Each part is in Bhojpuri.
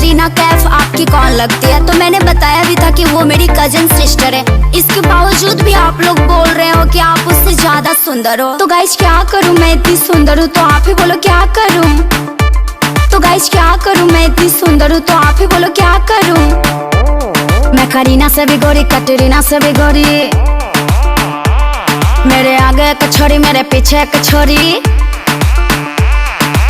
कटरीना कैफ आपकी कौन लगती है? तो मैंने बताया भी था कि वो मेरी कजन सिस्टर है। इसके बावजूद भी आप लोग बोल रहे हो कि आप उससे ज्यादा सुंदर हो। तो गाइस क्या करूं, मैं इतनी सुंदर हूँ तो आप ही बोलो क्या करूं। तो गाइस क्या करूं, मैं इतनी सुंदर हूँ तो आप ही बोलो क्या करूं। मैं करीना से भी गोरी, कटरीना से भी गोरी। मेरे आगे एक छोरी, मेरे पीछे एक छोरी।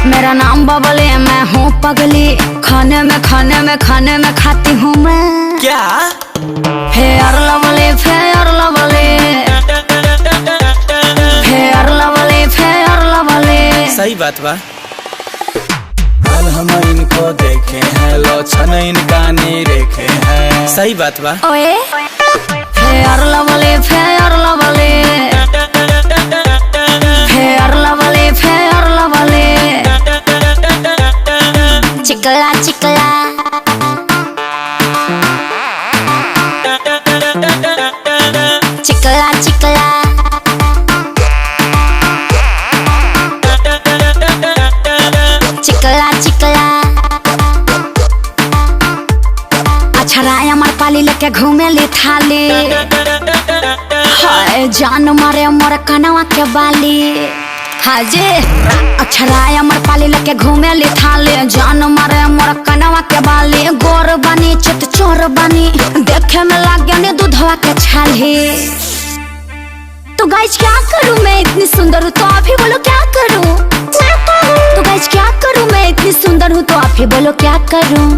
मेरा नाम बबली, मैं हूँ पगली। खाने में खाती हूँ मैं। क्या? Fair lovely, fair lovely, fair lovely, fair lovely. सही बात बा। कल हम इनको देखे हैं, लोचन इनका नहीं रेखे हैं। सही बात बा। ओए fair lovely, fair lovely, fair lovely, fair lovely. चिकला चिकला, चिकला चिकला, चिकला चिकला। अच्छा राय हमार पाली लेके घूमे ली थाली। हाय जान मारे मोर कनवा के बाली। हाँ जी, अच्छा राय हमार पाली लेके घूमे ली थाली। जान मारे मोर कनवा के बाली। गोर बनी चित चोर बनी, देखे में लागे ने दूधवा के छाली। तो गाइस क्या करूं, मैं इतनी सुंदर हूँ तो आप ही बोलो क्या करूं। तो गाइस क्या करूं, मैं इतनी सुंदर हूँ तो आप ही बोलो क्या करूं।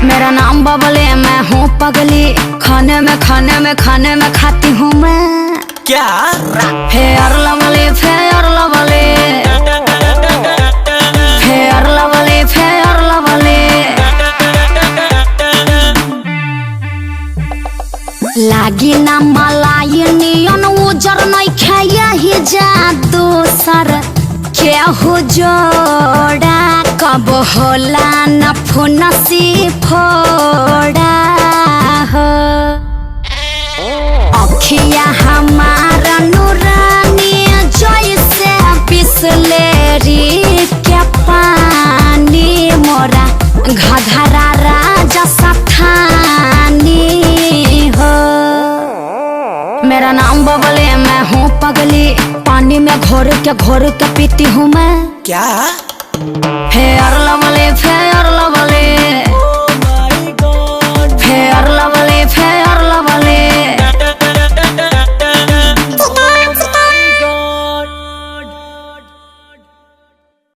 मेरा नाम बबली, मैं हूँ पगली। खाने में खाती हूँ मैं। क्या? Fair lovely, fair lovely, fair lovely, fair lovely. लागी ना मलाई नियन उजर नहीं खाया ही जादू सर के हो जोड़ा। कब होला न फुनसी फोड़ा हो। अखिया हमारा नूरानी जैसे बिसलेरी के पानी। मोरा घघरा राजा सथानी हो। मेरा नाम बबली, मैं हूँ पगली। पानी में घोर के पीती हूँ मैं। क्या? Fair lovely, fair